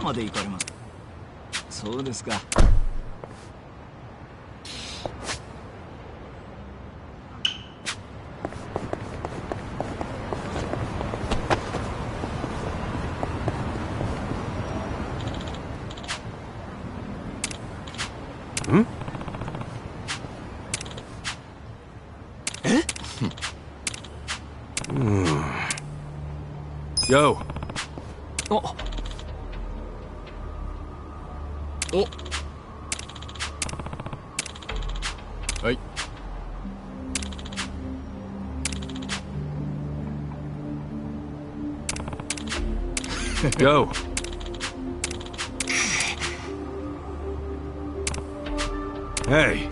どまで行かれます？そうですか。ん？え？Yo. お。お。はい。Yo. Hey.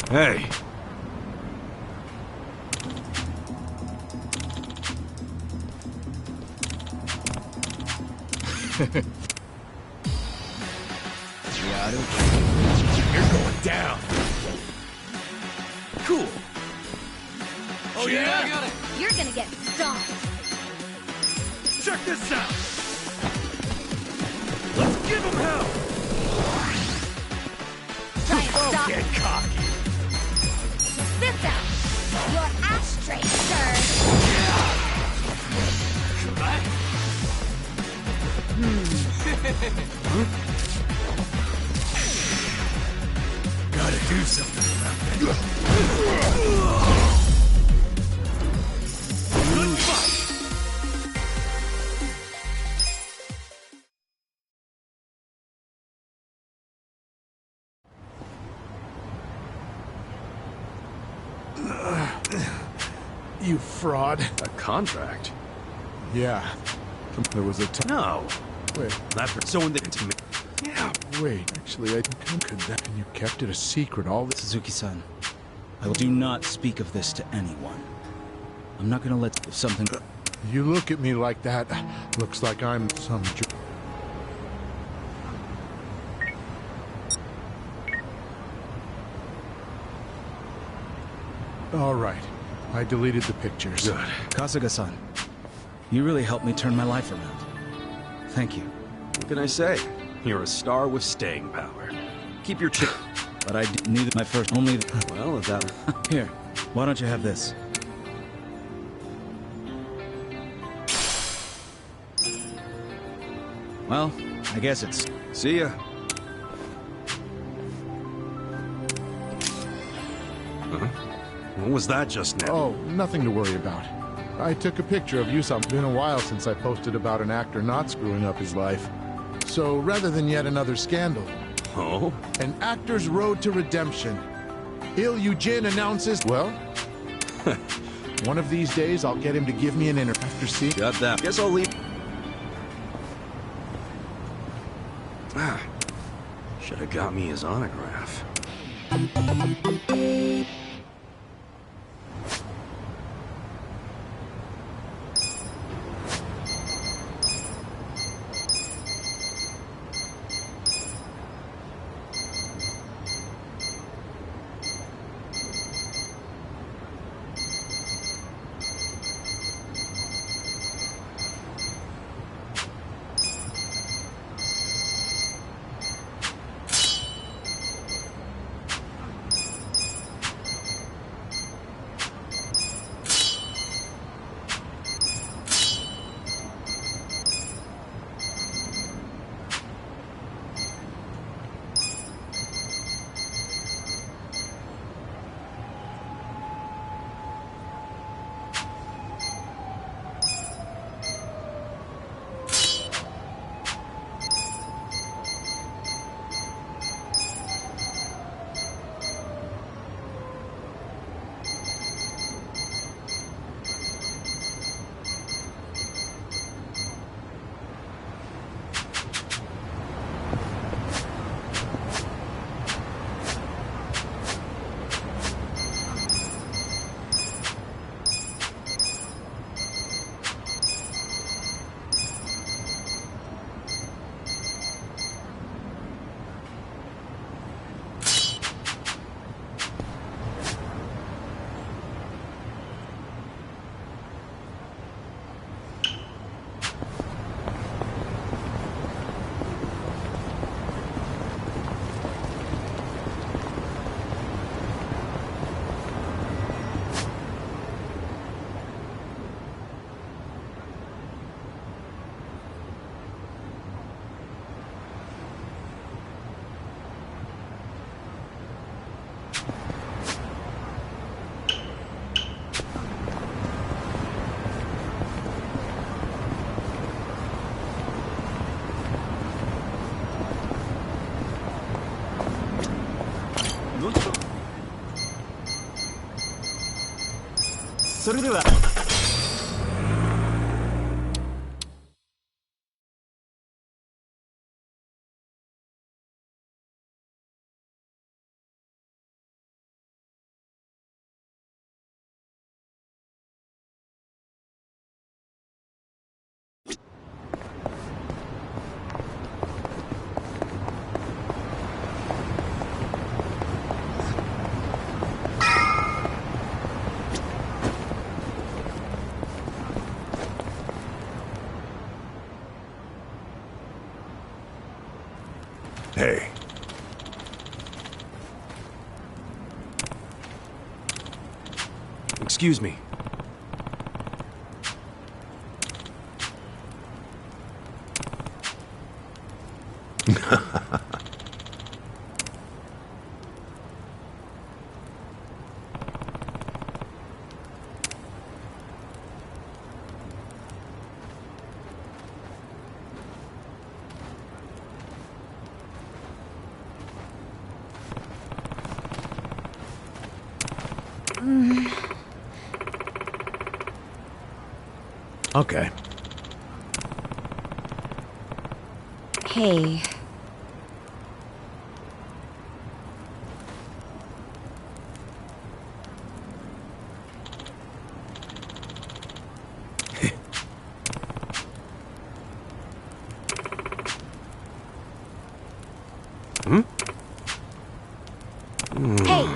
Hey. You're going down. Cool. Oh yeah? I got it. You're gonna get stomped. Check this out. Let's give him hell. Try and Don't stop. get cocky. Spit out. Your ashtray, sir. Gotta do something about that. Good fight. You fraud. A contract? Yeah. There was a time. No. Wait, Not for someone that to me. Yeah. wait. Actually, I could that. And you kept it a secret all this. Suzuki-san, I will do not speak of this to anyone. I'm not gonna let something... You look at me like that. Looks like I'm some. All right. I deleted the pictures. Good. Kasuga-san, you really helped me turn my life around. Thank you. What can I say? You're a star with staying power. Keep your chin. But I knew that my first... Only... Well, if that... Here, why don't you have this? Well, I guess it's... See ya. Huh? What was that just now? Oh, nothing to worry about. I took a picture of you. It's been a while since I posted about an actor not screwing up his life. So rather than yet another scandal, Oh? an actor's road to redemption. Il Eugene announces, well, one of these days I'll get him to give me an interview. After seeing... Got that. Guess I'll leave. Ah. Should have got me his autograph. それでは。Hey. Excuse me. Okay. Hey. Hmm? Hey.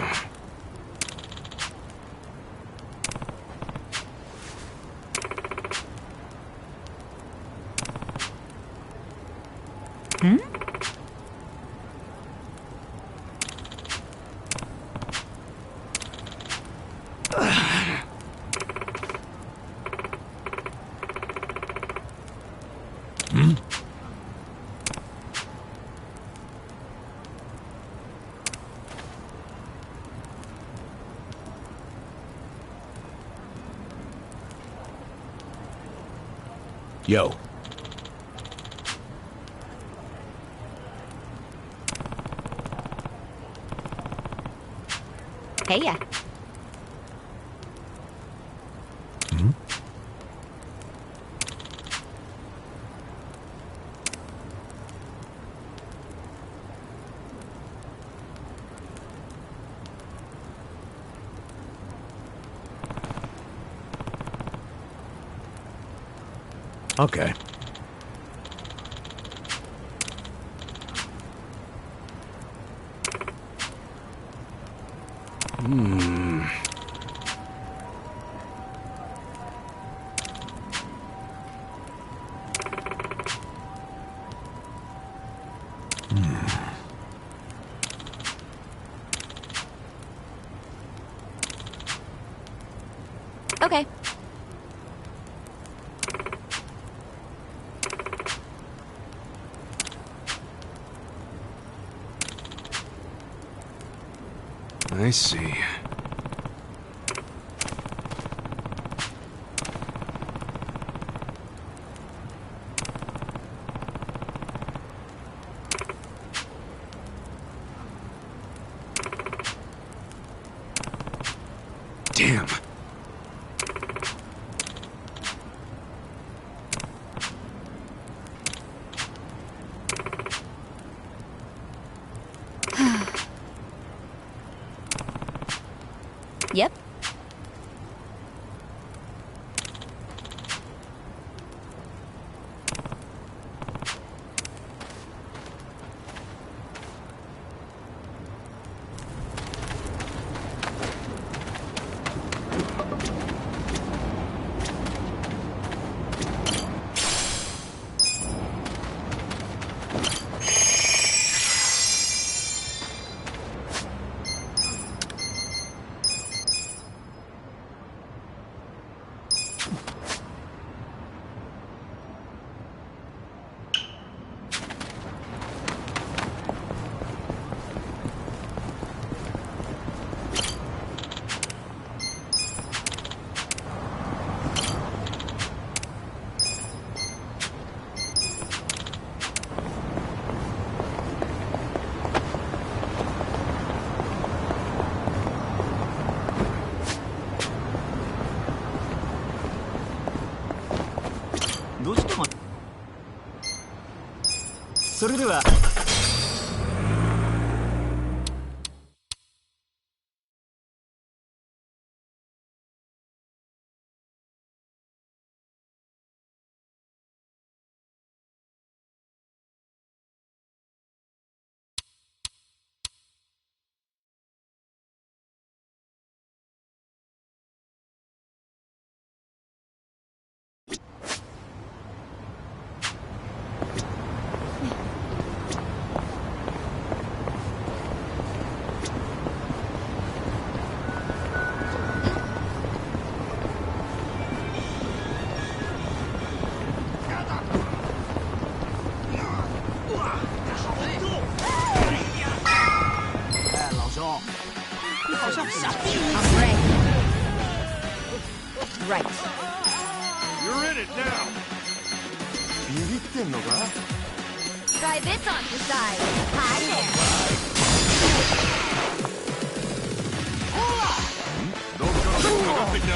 Hmm? Yo. Hey, yeah. Okay. Okay. I see. Damn. Yep. それでは。I'm ready. Right. You're in it now. Try this on the side. Hi there. どっからでもかかってきな。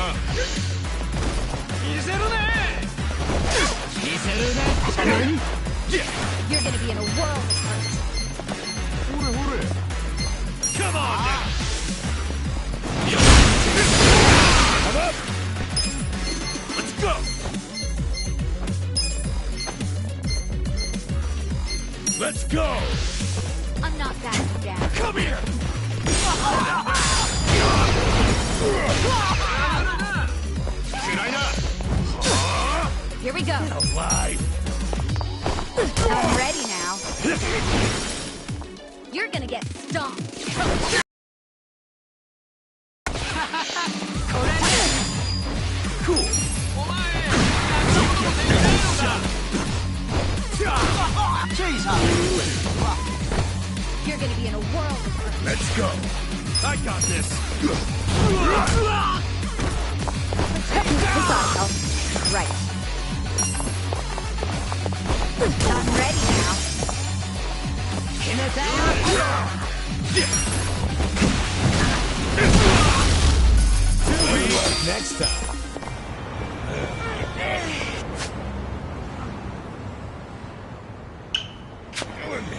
You're gonna be in a world of hurt. Come on now. Let's go. Let's go. I'm not backing down. Come here. Here we go. Alive. I'm ready now. You're gonna get stomped. Cool. You're gonna be in a world of hurt. Let's go. I got this. Right. I'm ready now. Next time. Killing me.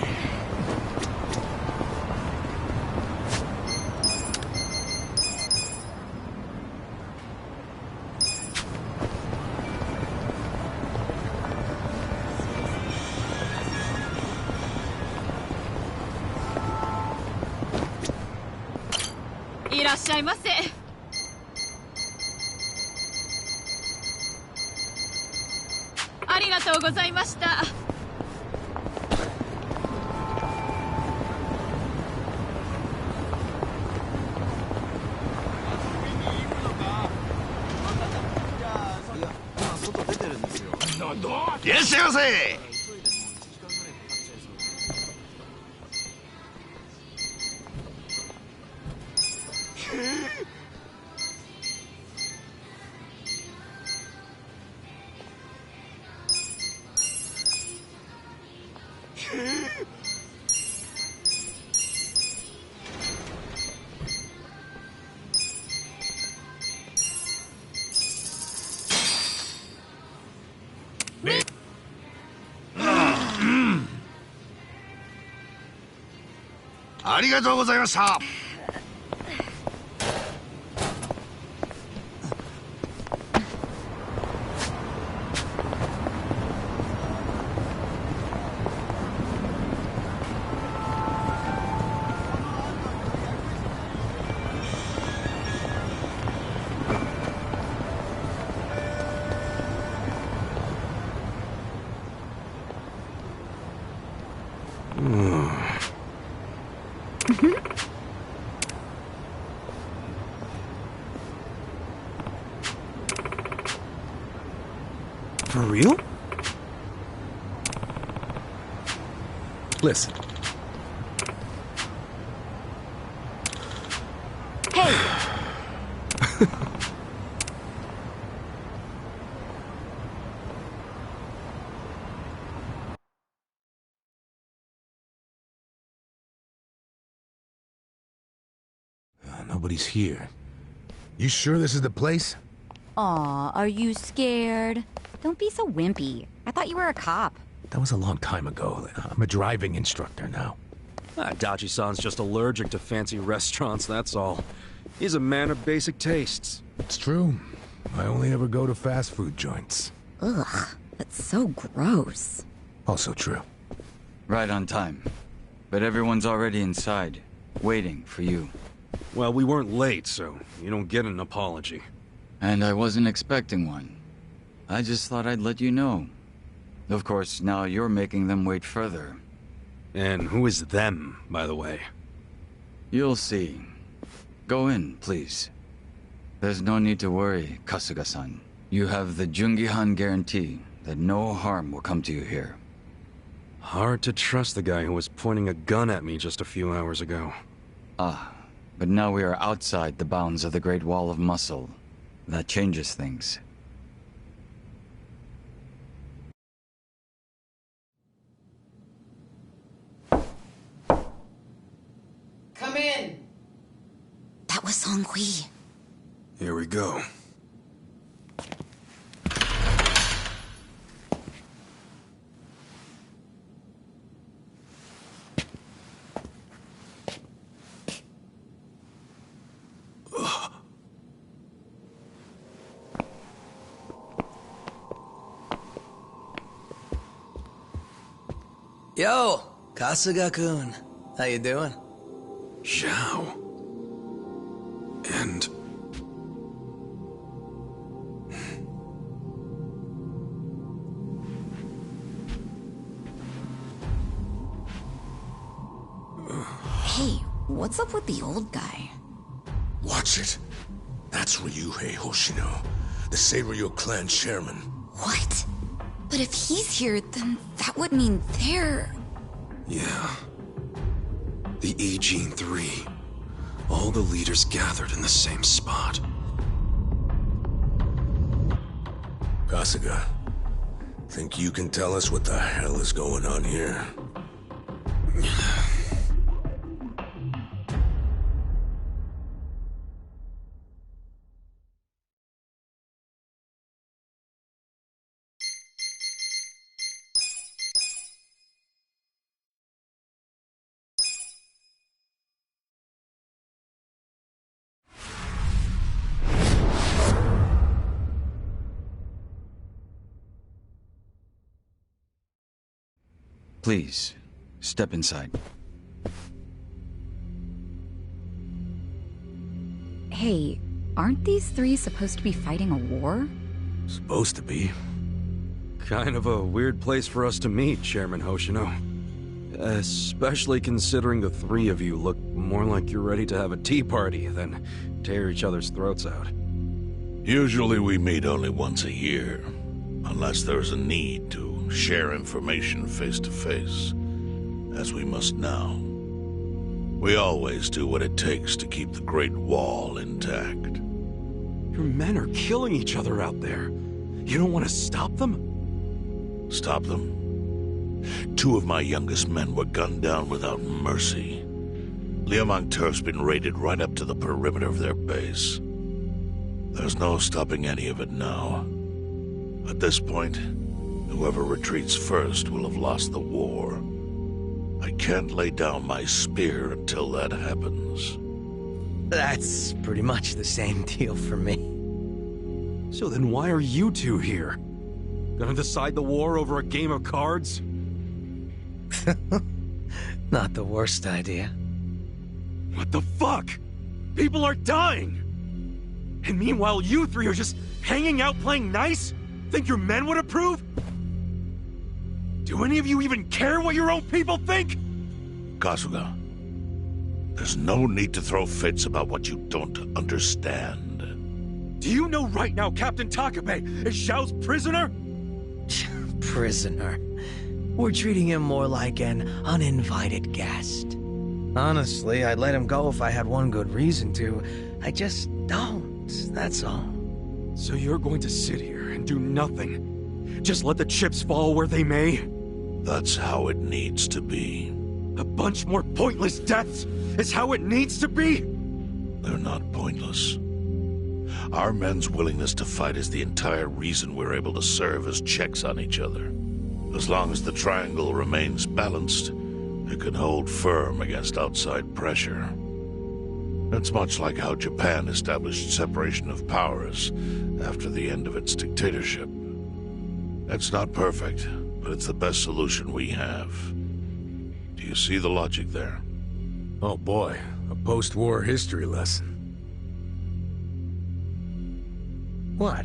For real? Listen. Hey! Nobody's here. You sure this is the place? Aw, are you scared? Don't be so wimpy. I thought you were a cop. That was a long time ago. I'm a driving instructor now. Dachi-san's just allergic to fancy restaurants, that's all. He's a man of basic tastes. It's true. I only ever go to fast food joints. Ugh, that's so gross. Also true. Right on time. But everyone's already inside, waiting for you. Well, we weren't late, so you don't get an apology. And I wasn't expecting one. I just thought I'd let you know. Of course, now you're making them wait further. And who is them, by the way? You'll see. Go in, please. There's no need to worry, Kasuga-san. You have the Jungihan guarantee that no harm will come to you here. Hard to trust the guy who was pointing a gun at me just a few hours ago. Ah, but now we are outside the bounds of the Great Wall of Muscle. That changes things. Come in! That was Song-Hui. Here we go. Yo, Kasuga-kun. How you doing? Zhao. And... Hey, what's up with the old guy? Watch it. That's Ryuhei Hoshino, the Seiryu clan chairman. What? But if he's here, then that would mean they're... yeah. The Agene 3. All the leaders gathered in the same spot. Kasuga, think you can tell us what the hell is going on here? Please, step inside. Hey, aren't these three supposed to be fighting a war? Supposed to be. Kind of a weird place for us to meet, Chairman Hoshino. Especially considering the three of you look more like you're ready to have a tea party than tear each other's throats out. Usually we meet only once a year, unless there's a need to share information face to face, as we must now. We always do what it takes to keep the Great Wall intact. Your men are killing each other out there. You don't want to stop them? Stop them? 2 of my youngest men were gunned down without mercy. Liamang Turf's been raided right up to the perimeter of their base. There's no stopping any of it now. At this point, whoever retreats first will have lost the war. I can't lay down my spear until that happens. That's pretty much the same deal for me. So then why are you two here? Gonna decide the war over a game of cards? Not the worst idea. What the fuck? People are dying! And meanwhile you three are just hanging out playing nice? Think your men would approve? Do any of you even care what your own people think? Kasuga, there's no need to throw fits about what you don't understand. Do you know right now Captain Takabe is Zhao's prisoner? Prisoner. We're treating him more like an uninvited guest. Honestly, I'd let him go if I had one good reason to. I just don't, that's all. So you're going to sit here and do nothing? Just let the chips fall where they may? That's how it needs to be. A bunch more pointless deaths is how it needs to be? They're not pointless. Our men's willingness to fight is the entire reason we're able to serve as checks on each other. As long as the triangle remains balanced, it can hold firm against outside pressure. It's much like how Japan established separation of powers after the end of its dictatorship. It's not perfect, but it's the best solution we have. Do you see the logic there? Oh boy, a post-war history lesson. What?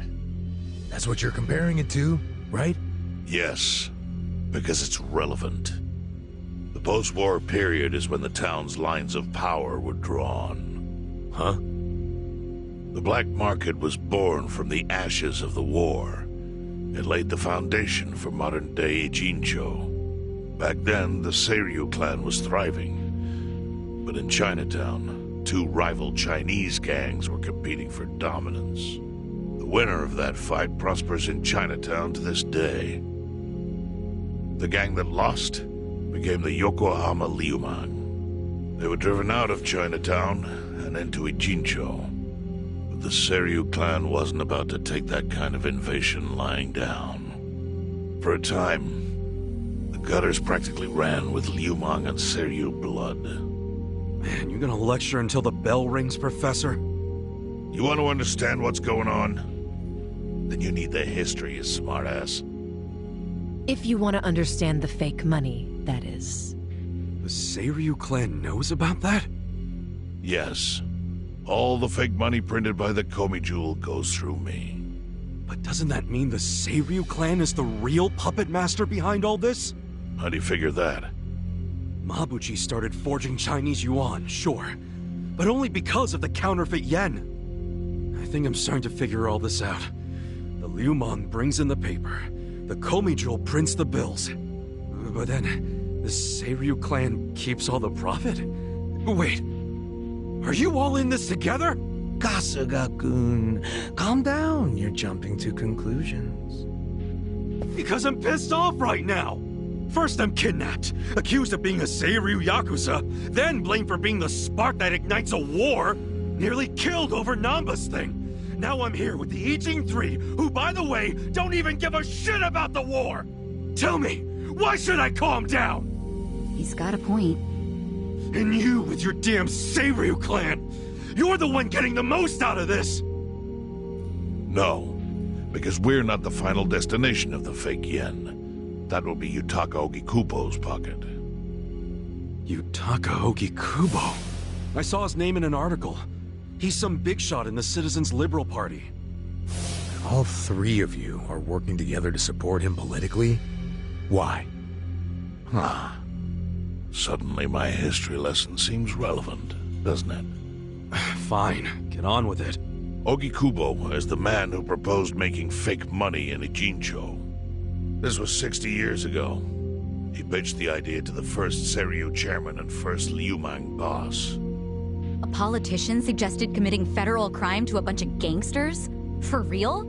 That's what you're comparing it to, right? Yes, because it's relevant. The post-war period is when the town's lines of power were drawn. Huh? The black market was born from the ashes of the war. It laid the foundation for modern-day Jincho. Back then, the Seiryu clan was thriving. But in Chinatown, two rival Chinese gangs were competing for dominance. The winner of that fight prospers in Chinatown to this day. The gang that lost became the Yokohama Liumang. They were driven out of Chinatown and into Ijincho. But the Seiryu clan wasn't about to take that kind of invasion lying down. For a time, the gutters practically ran with Liumang and Seiryu blood. Man, you gonna lecture until the bell rings, Professor? You want to understand what's going on? Then you need the history, you smartass. If you want to understand the fake money, that is. The Seiryu clan knows about that? Yes. All the fake money printed by the Komi Jewel goes through me. But doesn't that mean the Seiryu clan is the real puppet master behind all this? How do you figure that? Mabuchi started forging Chinese yuan, sure. But only because of the counterfeit yen. I think I'm starting to figure all this out. The Liumang brings in the paper. The Komi Jewel prints the bills. But then, the Seiryu clan keeps all the profit? Wait, are you all in this together? Kasuga-kun, calm down. You're jumping to conclusions. Because I'm pissed off right now. First I'm kidnapped, accused of being a Seiryu Yakudza, then blamed for being the spark that ignites a war, nearly killed over Namba's thing. Now I'm here with the Ijing Three, who, by the way, don't even give a shit about the war! Tell me, why should I calm down? He's got a point. And you with your damn Seiryu clan! You're the one getting the most out of this! No, because we're not the final destination of the fake yen. That will be Yutaka Ogikubo's pocket. Yutaka Ogikubo? I saw his name in an article. He's some big shot in the Citizens Liberal Party. All three of you are working together to support him politically? Why? Huh. Suddenly my history lesson seems relevant, doesn't it? Fine, get on with it. Ogikubo is the man who proposed making fake money in Ijincho. This was 60 years ago. He pitched the idea to the first Seiryu chairman and first Liumang boss. A politician suggested committing federal crime to a bunch of gangsters? For real?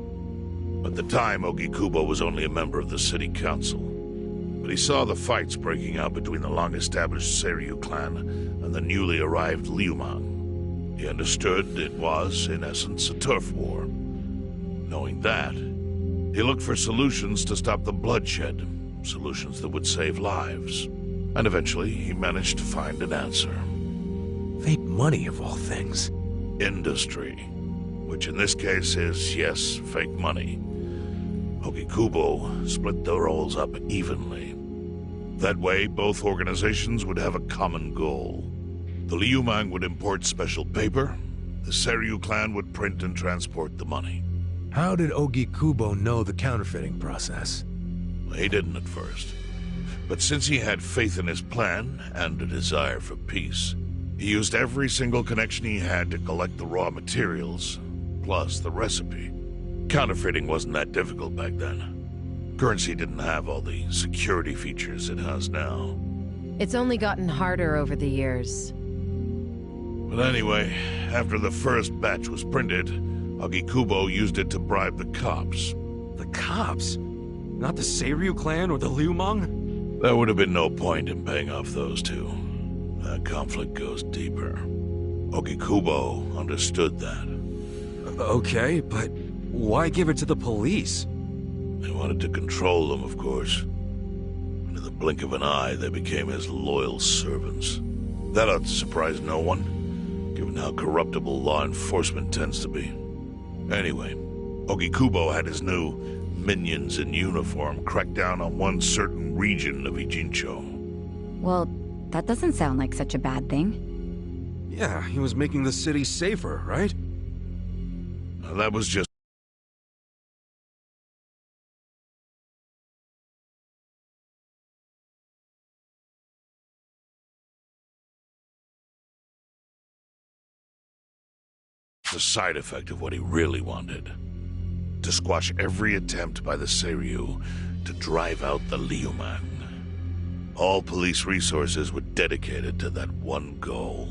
At the time, Ogikubo was only a member of the city council. But he saw the fights breaking out between the long-established Seiryu clan and the newly arrived Liumang. He understood it was, in essence, a turf war. Knowing that, he looked for solutions to stop the bloodshed, solutions that would save lives. And eventually, he managed to find an answer. Fake money, of all things. Industry. Which in this case is, yes, fake money. Ogikubo split the roles up evenly. That way, both organizations would have a common goal. The Liumang would import special paper, the Seiryu clan would print and transport the money. How did Ogikubo know the counterfeiting process? He didn't at first. But since he had faith in his plan and a desire for peace, he used every single connection he had to collect the raw materials, plus the recipe. Counterfeiting wasn't that difficult back then. Currency didn't have all the security features it has now. It's only gotten harder over the years. But anyway, after the first batch was printed, Ogikubo used it to bribe the cops. The cops? Not the Seiryu clan or the Liumang? There would have been no point in paying off those two. That conflict goes deeper. Ogikubo understood that. Okay, but why give it to the police? They wanted to control them, of course. blink of an eye, they became his loyal servants. That ought to surprise no one, given how corruptible law enforcement tends to be. Anyway, Ogikubo had his new minions in uniform crack down on one certain region of Ijincho. Well, that doesn't sound like such a bad thing. Yeah, he was making the city safer, right? That was just the side effect of what he really wanted. To squash every attempt by the Seiryu to drive out the Liuman. All police resources were dedicated to that one goal.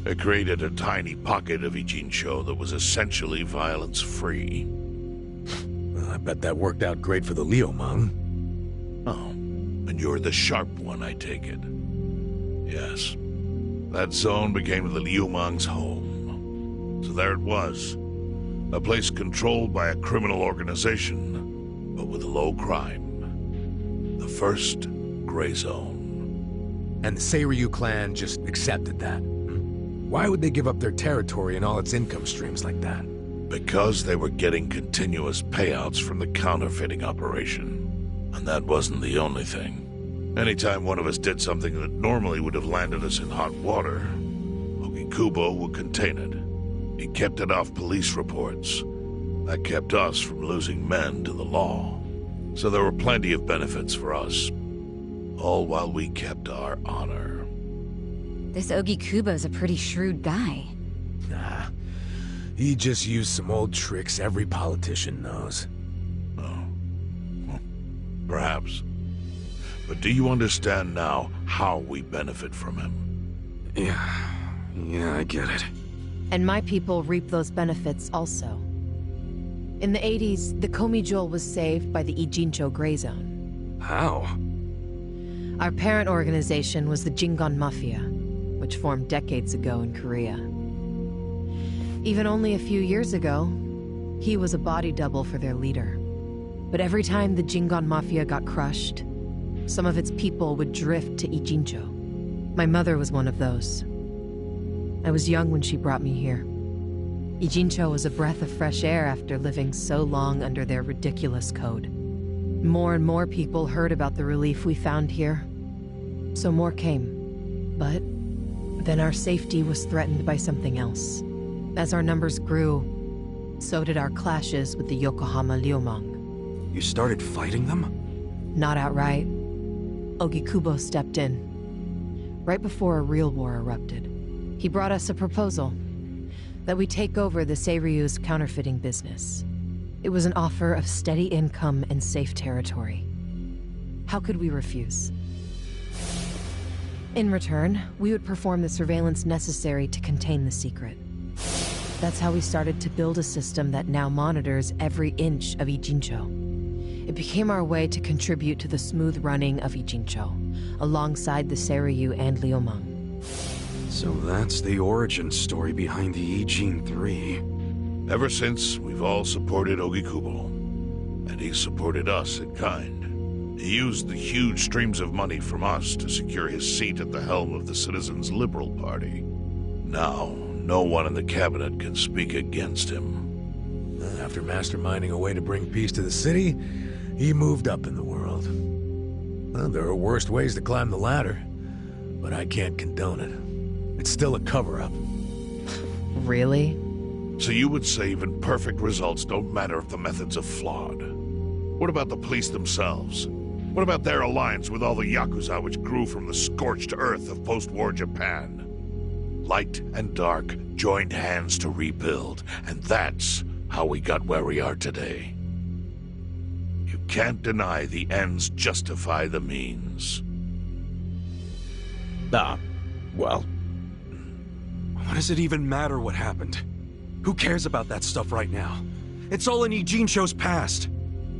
It created a tiny pocket of Ijincho that was essentially violence-free. Well, I bet that worked out great for the Liumang. Oh, and you're the sharp one, I take it. Yes. That zone became the Liumang's home. So there it was. A place controlled by a criminal organization, but with low crime. The first gray zone. And the Seiryu clan just accepted that. Why would they give up their territory and all its income streams like that? Because they were getting continuous payouts from the counterfeiting operation. And that wasn't the only thing. Anytime one of us did something that normally would have landed us in hot water, Ogikubo would contain it. He kept it off police reports. That kept us from losing men to the law. So there were plenty of benefits for us. All while we kept our honor. This Ogikubo's a pretty shrewd guy. Nah. He just used some old tricks every politician knows. Oh. Well, perhaps. But do you understand now how we benefit from him? Yeah, I get it. And my people reap those benefits also. In the 80s, the Komi Jewel was saved by the Ijincho Gray Zone. How? Our parent organization was the Jingon Mafia, which formed decades ago in Korea. Even only a few years ago, he was a body double for their leader. But every time the Jingon Mafia got crushed, some of its people would drift to Ijincho. My mother was one of those. I was young when she brought me here. Ijincho was a breath of fresh air after living so long under their ridiculous code. More and more people heard about the relief we found here, so more came. But then our safety was threatened by something else. As our numbers grew, so did our clashes with the Yokohama Liumang. You started fighting them? Not outright. Ogikubo stepped in, right before a real war erupted. He brought us a proposal, that we take over the Seiryu's counterfeiting business. It was an offer of steady income and safe territory. How could we refuse? In return, we would perform the surveillance necessary to contain the secret. That's how we started to build a system that now monitors every inch of Ijincho. It became our way to contribute to the smooth running of Ijincho, alongside the Seiryu and Liumang. So that's the origin story behind the Ijin 3. Ever since, we've all supported Ogikubo. And he supported us in kind. He used the huge streams of money from us to secure his seat at the helm of the Citizens' Liberal Party. Now, no one in the cabinet can speak against him. After masterminding a way to bring peace to the city, he moved up in the world. Well, there are worse ways to climb the ladder, but I can't condone it. It's still a cover-up. Really? So you would say even perfect results don't matter if the methods are flawed? What about the police themselves? What about their alliance with all the Yakudza which grew from the scorched earth of post-war Japan? Light and dark joined hands to rebuild, and that's how we got where we are today. You can't deny the ends justify the means. Well... What does it even matter what happened? Who cares about that stuff right now? It's all in Ijincho's past.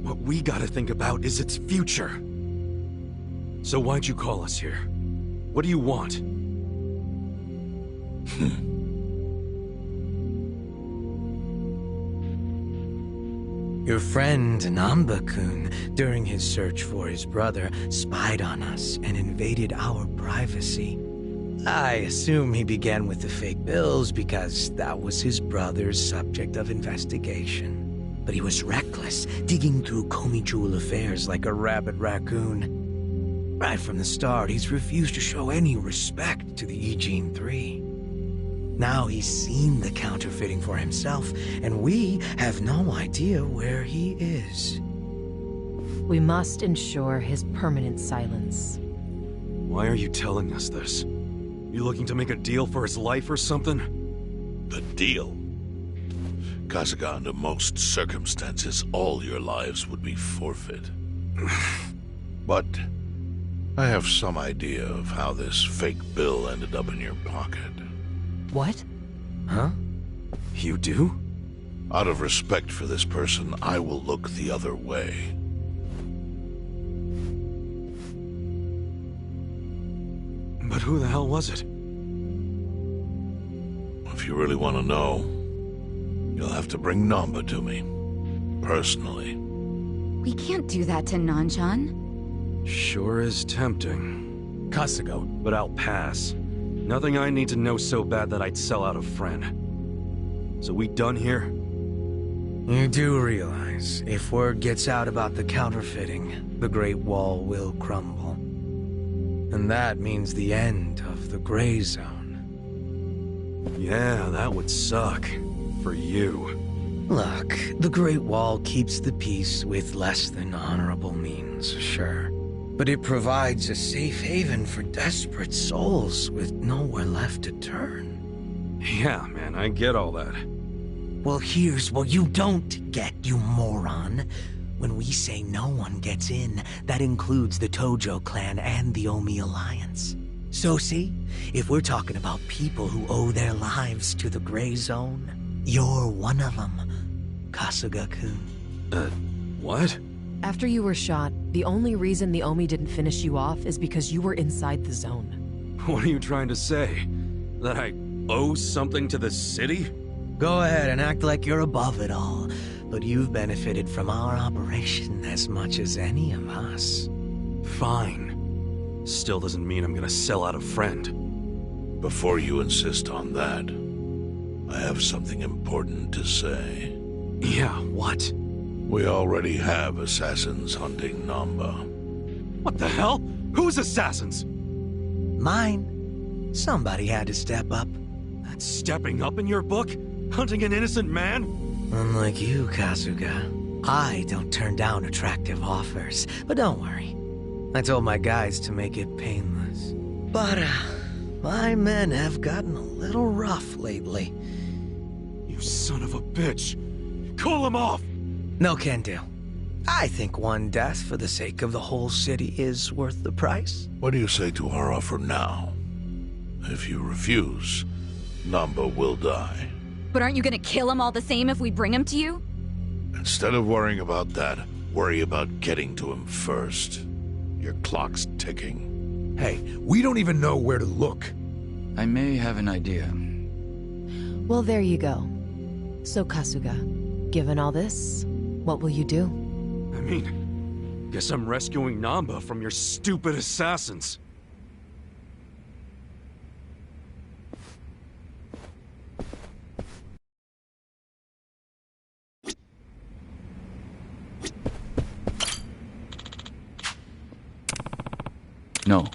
What we gotta think about is its future. So why'd you call us here? What do you want? Your friend Namba-kun, during his search for his brother, spied on us and invaded our privacy. I assume he began with the fake bills because that was his brother's subject of investigation. But he was reckless, digging through Komi Jewel affairs like a rabid raccoon. Right from the start, he's refused to show any respect to the Ijin 3. Now he's seen the counterfeiting for himself, and we have no idea where he is. We must ensure his permanent silence. Why are you telling us this? You looking to make a deal for his life or something? The deal? Kasuga, under most circumstances, all your lives would be forfeit. But I have some idea of how this fake bill ended up in your pocket. What? Huh? You do? Out of respect for this person, I will look the other way. But who the hell was it? If you really want to know, you'll have to bring Namba to me. Personally. We can't do that to Nanchan. Sure is tempting. Kasuga, But I'll pass. Nothing I need to know so bad that I'd sell out a friend. So we done here? You do realize, if word gets out about the counterfeiting, the Great Wall will crumble. And that means the end of the Gray Zone. Yeah, that would suck. For you. Look, the Great Wall keeps the peace with less than honorable means, sure. But it provides a safe haven for desperate souls with nowhere left to turn. Yeah, man, I get all that. Well, here's what you don't get, you moron. When we say no one gets in, that includes the Tojo clan and the Omi Alliance. So see, if we're talking about people who owe their lives to the Gray Zone, you're one of them, Kasuga-kun. What? After you were shot, the only reason the Omi didn't finish you off is because you were inside the zone. What are you trying to say? That I owe something to the city? Go ahead and act like you're above it all, but you've benefited from our operation as much as any of us. Fine. Still doesn't mean I'm gonna sell out a friend. Before you insist on that, I have something important to say. Yeah, what? We already have assassins hunting Namba. What the hell? Who's assassins? Mine. Somebody had to step up. That's stepping up in your book? Hunting an innocent man? Unlike you, Kasuga, I don't turn down attractive offers. But don't worry. I told my guys to make it painless. But, my men have gotten a little rough lately. You son of a bitch! Call him off! No can do. I think one death for the sake of the whole city is worth the price. What do you say to our offer now? If you refuse, Namba will die. But aren't you gonna kill him all the same if we bring him to you? Instead of worrying about that, worry about getting to him first. Your clock's ticking. Hey, we don't even know where to look. I may have an idea. Well, there you go. So, Kasuga, given all this, what will you do? I mean, guess I'm rescuing Namba from your stupid assassins. No.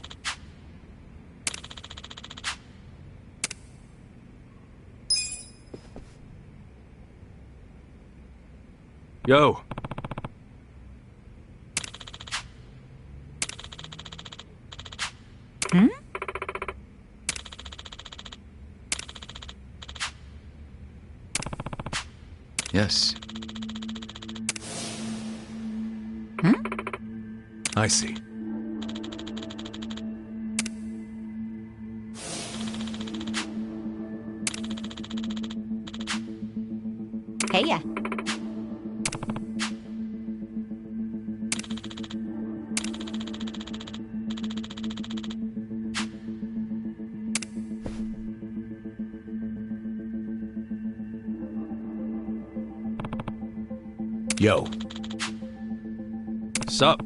Yo. Hmm? Yes. Hmm? I see. Hey ya. Yo. Sup?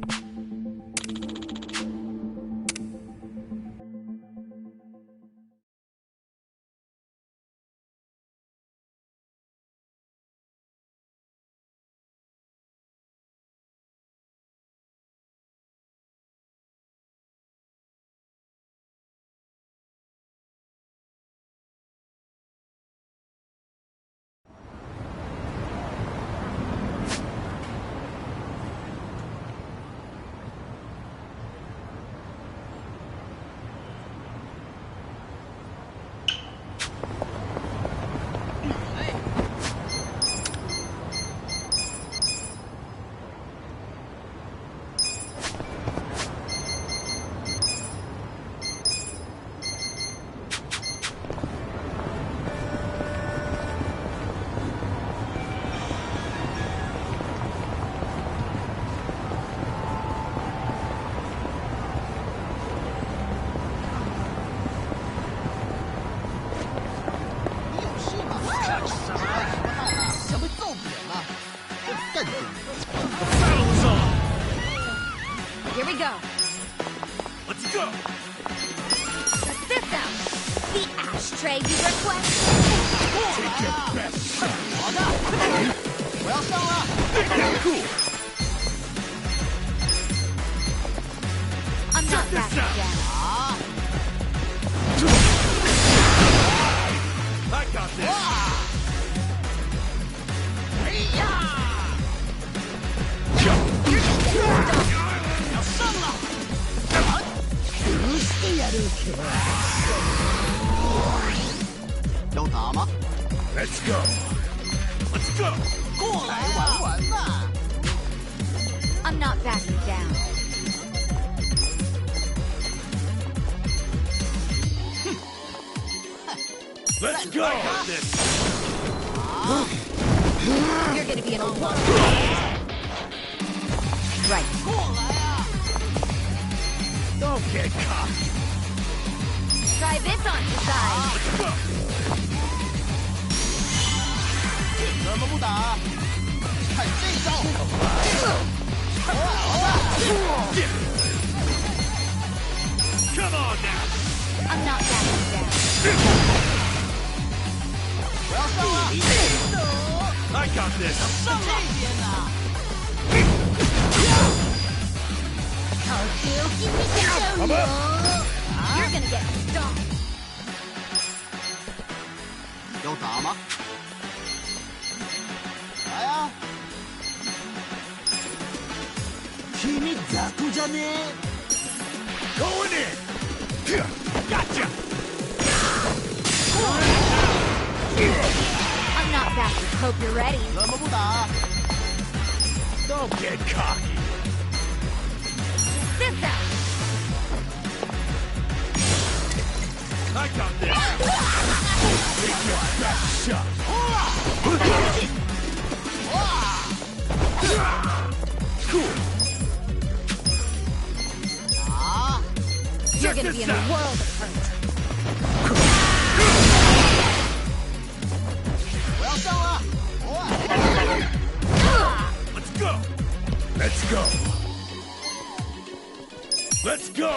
Here we go. Let's go! Check this out. The ashtray you requested. Take your best shot. Cool! I'm not this backing out. down. I got this! Let's go. Let's go! I'm not backing down. Let's go! I got this! You're gonna be in a lot. Right. Don't get caught. Try this on the side. Let's go! Come on now! I'm not backing down. I got this! You're gonna get stomped. Going in. Gotcha! I'm not backing. Hope you're ready. Don't get cocky. This out. I got this! Take your best shot. Cool! You're gonna be in a world of hurt. Let's go! Let's go. Let's go.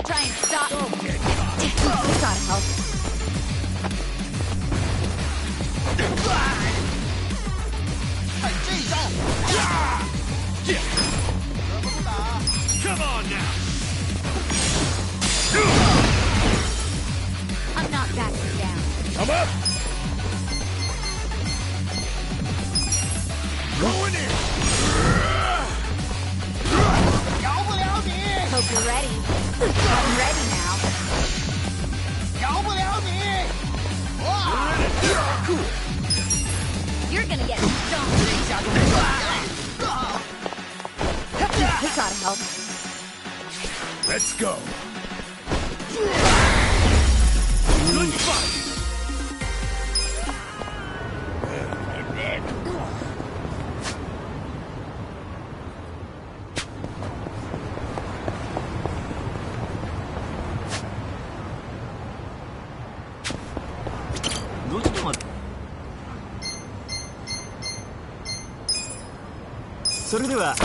Try and stop. Don't get caught. This gotta help. Come on now! I'm not backing down. Come up. Going in. Hope you're ready. I'm ready now. You're gonna get stomped. This gotta help. Let's go. Good fight! それでは。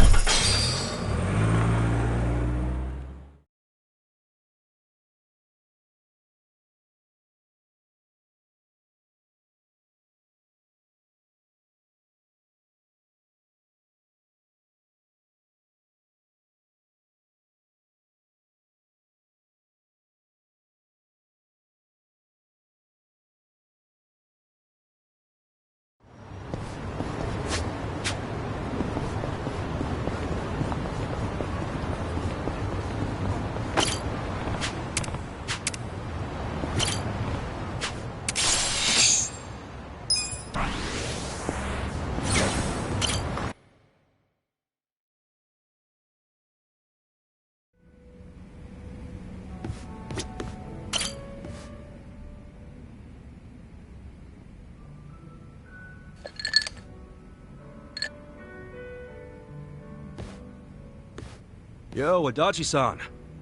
Yo, Adachi-san.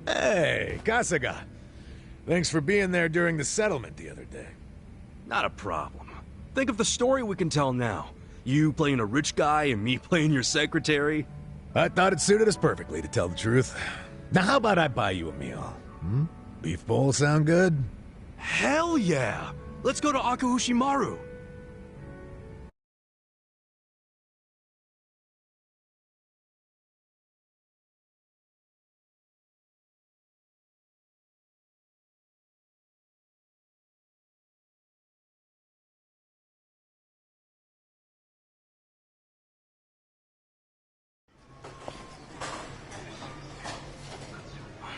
Hey, Kasuga. Thanks for being there during the settlement the other day. Not a problem. Think of the story we can tell now. You playing a rich guy and me playing your secretary. I thought it suited us perfectly, to tell the truth. Now how about I buy you a meal? Hmm? Beef bowl sound good? Hell yeah! Let's go to Akuhushimaru.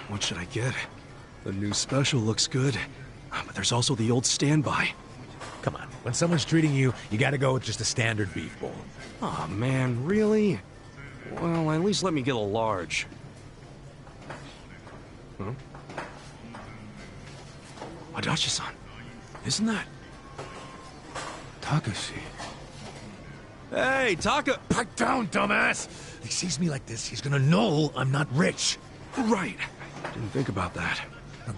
What should I get? The new special looks good, but there's also the old standby. Come on, when someone's treating you, you gotta go with just a standard beef bowl. Aw, man, really? Well, at least let me get a large. Huh? Adachi-san, isn't that... Takashi? Hey, Taka... Pipe down, dumbass! If he sees me like this, he's gonna know I'm not rich. Right. Didn't think about that.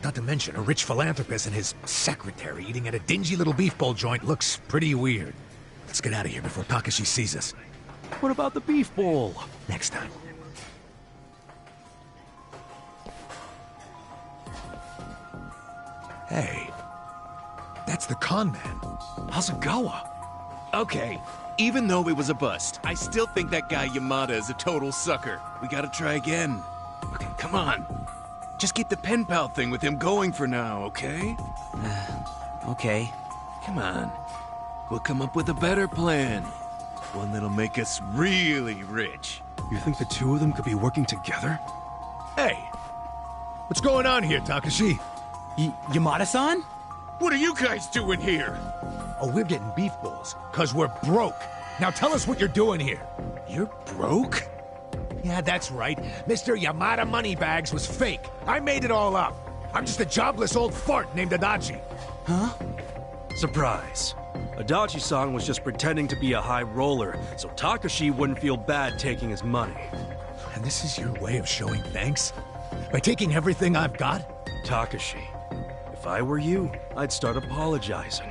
Not to mention, a rich philanthropist and his secretary eating at a dingy little beef bowl joint looks pretty weird. Let's get out of here before Takashi sees us. What about the beef bowl? Next time. Hey, that's the con man. Hasegawa. Okay, even though it was a bust, I still think that guy Yamada is a total sucker. We gotta try again. Okay, come on. Just keep the pen pal thing with him going for now, okay? Okay. Come on. We'll come up with a better plan. One that'll make us really rich. You think the two of them could be working together? Hey, what's going on here, Takashi? Yamada-san? What are you guys doing here? Oh, we're getting beef bowls, 'cause we're broke. Now tell us what you're doing here. You're broke? Yeah, that's right. Mr. Yamada Moneybags was fake. I made it all up. I'm just a jobless old fart named Adachi. Huh? Surprise. Adachi-san was just pretending to be a high roller, so Takashi wouldn't feel bad taking his money. And this is your way of showing thanks? By taking everything I've got? Takashi, if I were you, I'd start apologizing.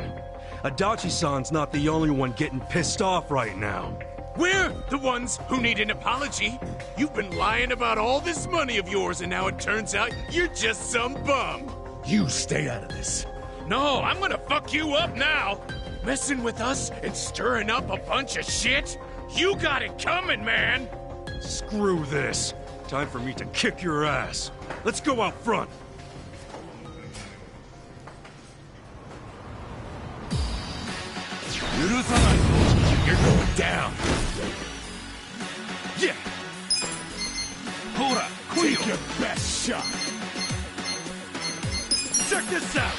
Adachi-san's not the only one getting pissed off right now. We're the ones who need an apology. You've been lying about all this money of yours, and now it turns out you're just some bum. You stay out of this. No, I'm gonna fuck you up now. Messing with us and stirring up a bunch of shit? You got it coming, man. Screw this. Time for me to kick your ass. Let's go out front. You're going down. Yeah. Hora, Take your best shot. Check this out.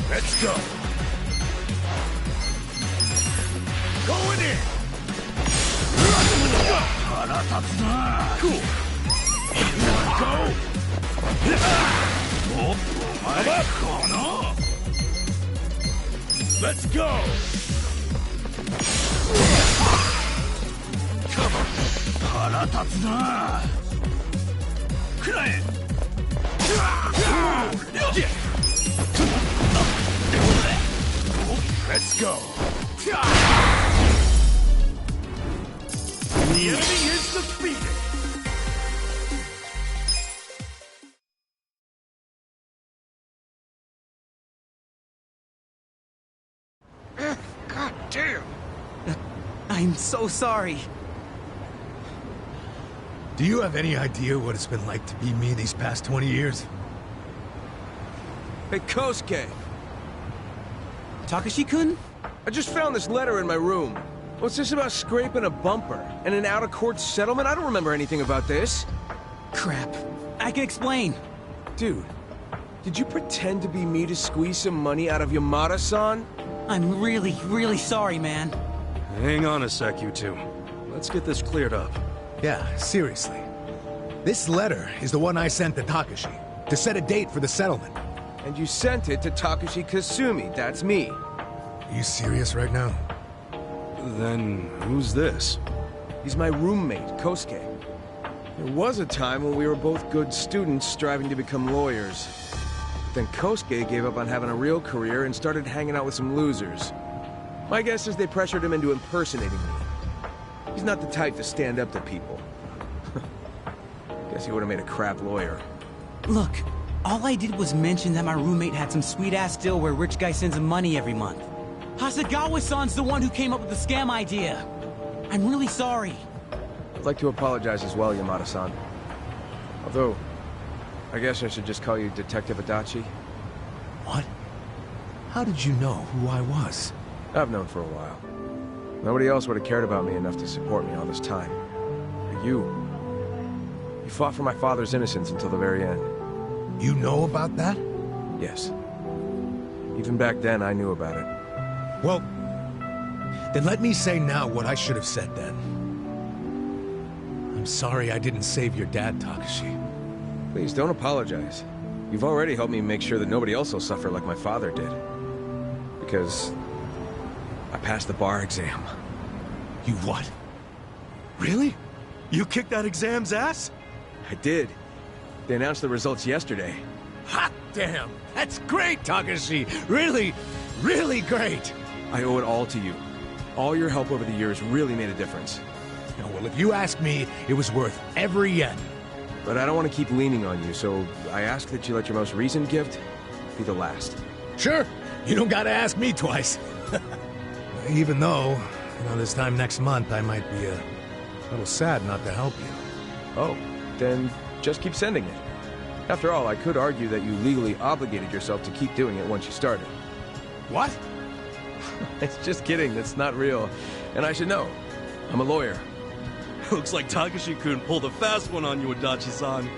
Let's go. Going in. Cool. Go. Let's go. Come on. 腹立つな。くらえ。Let's go. The enemy is defeated! God damn! I'm so sorry. Do you have any idea what it's been like to be me these past 20 years? Hey, Kosuke! Takashi-kun? I just found this letter in my room. What's this about scraping a bumper and an out-of-court settlement? I don't remember anything about this. Crap. I can explain. Dude, did you pretend to be me to squeeze some money out of Yamada-san? I'm really, really sorry, man. Hang on a sec, you two. Let's get this cleared up. Yeah, seriously. This letter is the one I sent to Takashi to set a date for the settlement. And you sent it to Takashi Kasumi, that's me. Are you serious right now? Then who's this? He's my roommate, Kosuke. There was a time when we were both good students striving to become lawyers. But then Kosuke gave up on having a real career and started hanging out with some losers. My guess is they pressured him into impersonating me. He's not the type to stand up to people. Guess he would have made a crap lawyer. Look, all I did was mention that my roommate had some sweet-ass deal where rich guy sends him money every month. Hasegawa-san's the one who came up with the scam idea. I'm really sorry. I'd like to apologize as well, Yamada-san. Although, I guess I should just call you Detective Adachi. What? How did you know who I was? I've known for a while. Nobody else would have cared about me enough to support me all this time. But you fought for my father's innocence until the very end. You know about that? Yes. Even back then, I knew about it. Well, then let me say now what I should have said then. I'm sorry I didn't save your dad, Takashi. Please, don't apologize. You've already helped me make sure that nobody else will suffer like my father did. Because I passed the bar exam. You what? Really? You kicked that exam's ass? I did. They announced the results yesterday. Hot damn! That's great, Takashi! Really, really great! I owe it all to you. All your help over the years really made a difference. Well, if you ask me, it was worth every yen. But I don't want to keep leaning on you, so I ask that you let your most recent gift be the last. Sure. You don't gotta ask me twice. Even though, this time next month I might be a little sad not to help you. Oh, then just keep sending it. After all, I could argue that you legally obligated yourself to keep doing it once you started. What? It's just kidding, that's not real. And I should know. I'm a lawyer. Looks like Takashi-kun pulled a fast one on you, Adachi-san.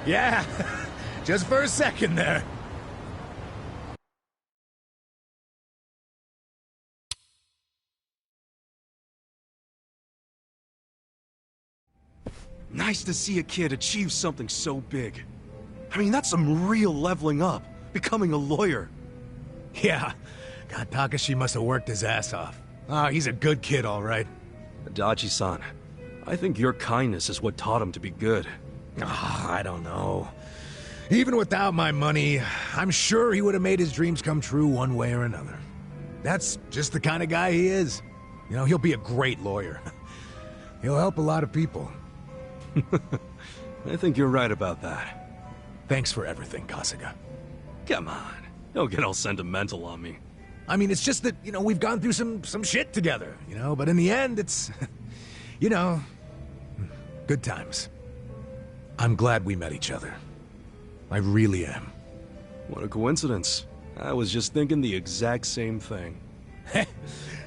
Yeah, just for a second there. Nice to see a kid achieve something so big. I mean, that's some real leveling up, becoming a lawyer. Yeah, God, Takashi must have worked his ass off. He's a good kid, all right. Adachi-san, I think your kindness is what taught him to be good. I don't know. Even without my money, I'm sure he would have made his dreams come true one way or another. That's just the kind of guy he is. He'll be a great lawyer. He'll help a lot of people. I think you're right about that. Thanks for everything, Kasuga. Come on, don't get all sentimental on me. I mean, it's just that, we've gone through some shit together, but in the end, it's, good times. I'm glad we met each other. I really am. What a coincidence. I was just thinking the exact same thing.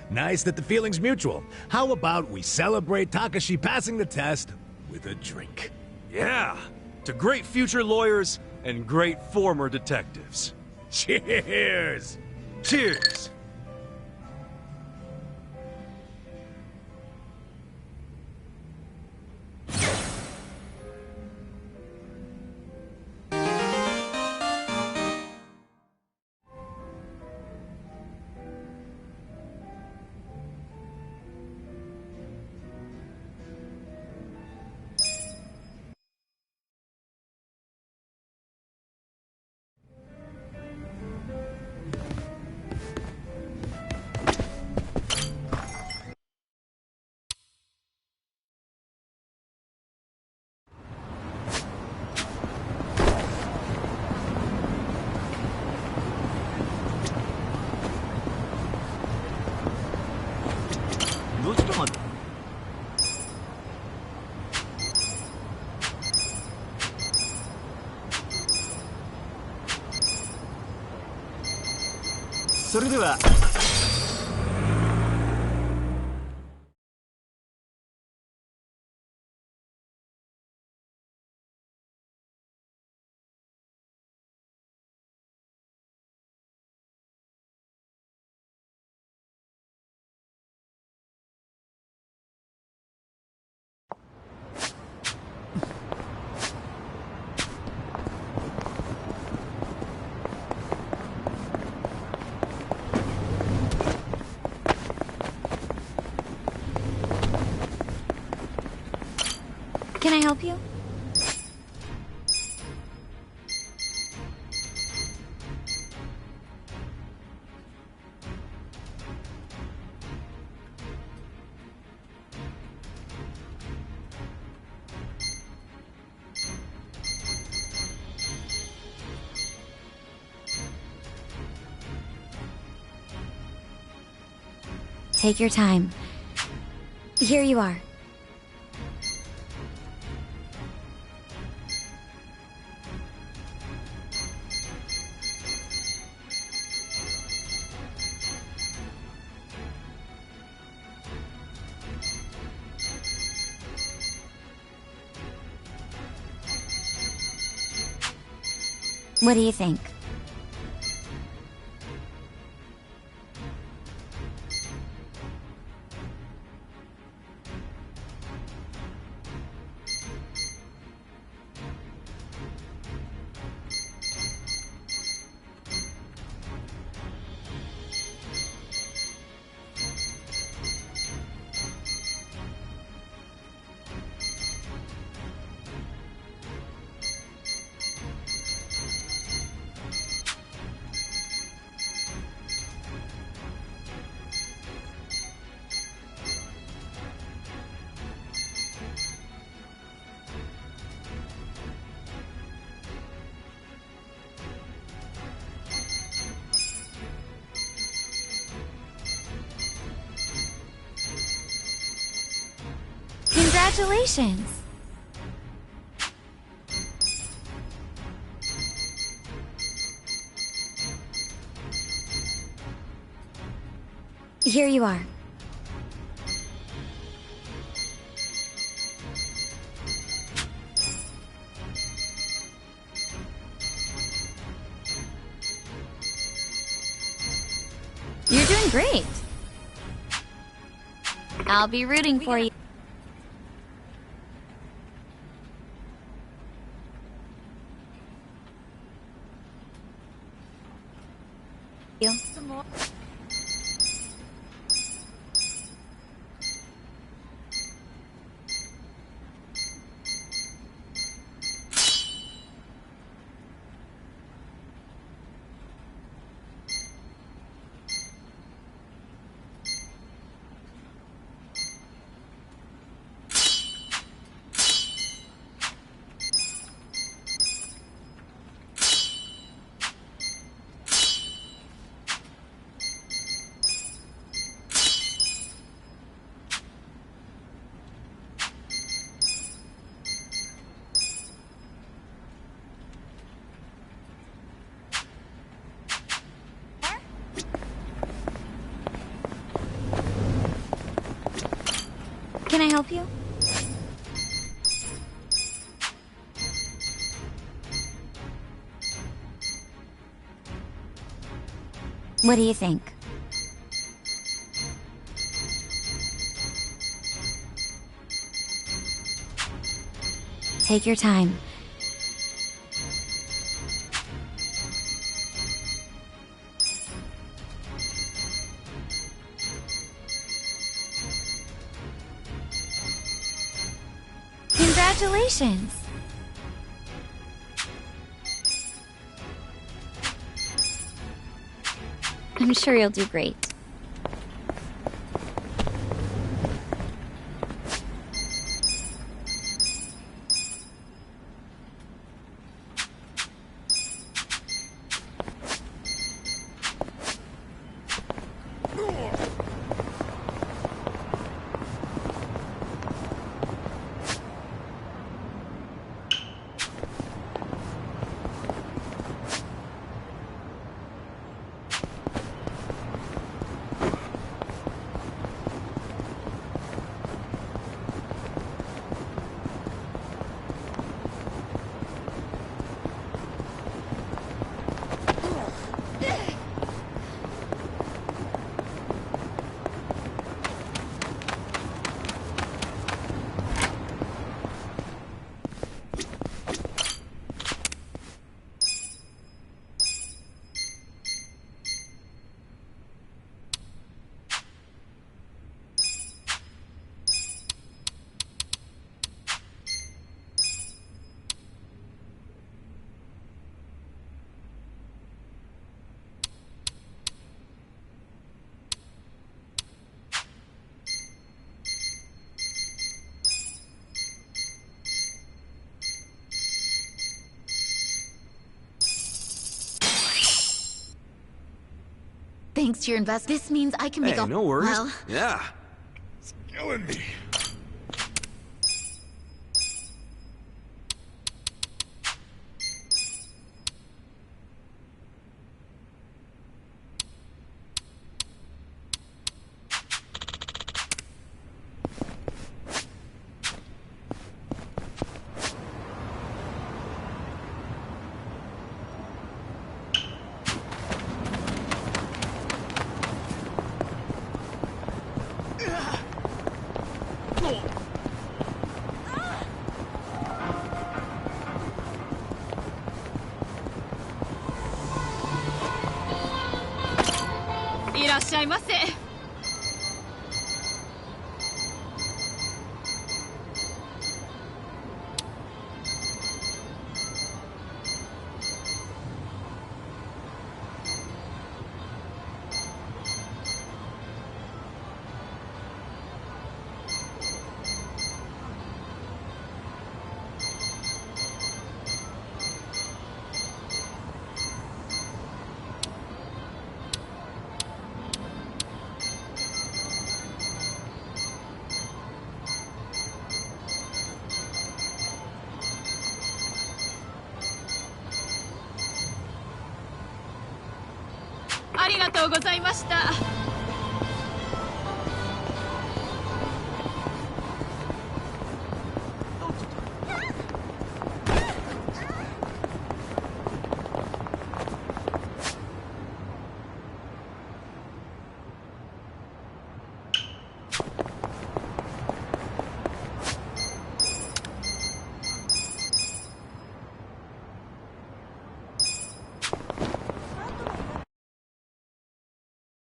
Nice that the feeling's mutual. How about we celebrate Takashi passing the test with a drink? Yeah, to great future lawyers and great former detectives. Cheers! Cheers! ちょっと待って。それでは。Can I help you? Take your time. Here you are. What do you think? Congratulations! Here you are. You're doing great. I'll be rooting for you. Some more. Can I help you? What do you think? Take your time. Congratulations! I'm sure you'll do great. thanks to your invest. This means I can make Hey, a... no worries. Well... Yeah. It's killing me.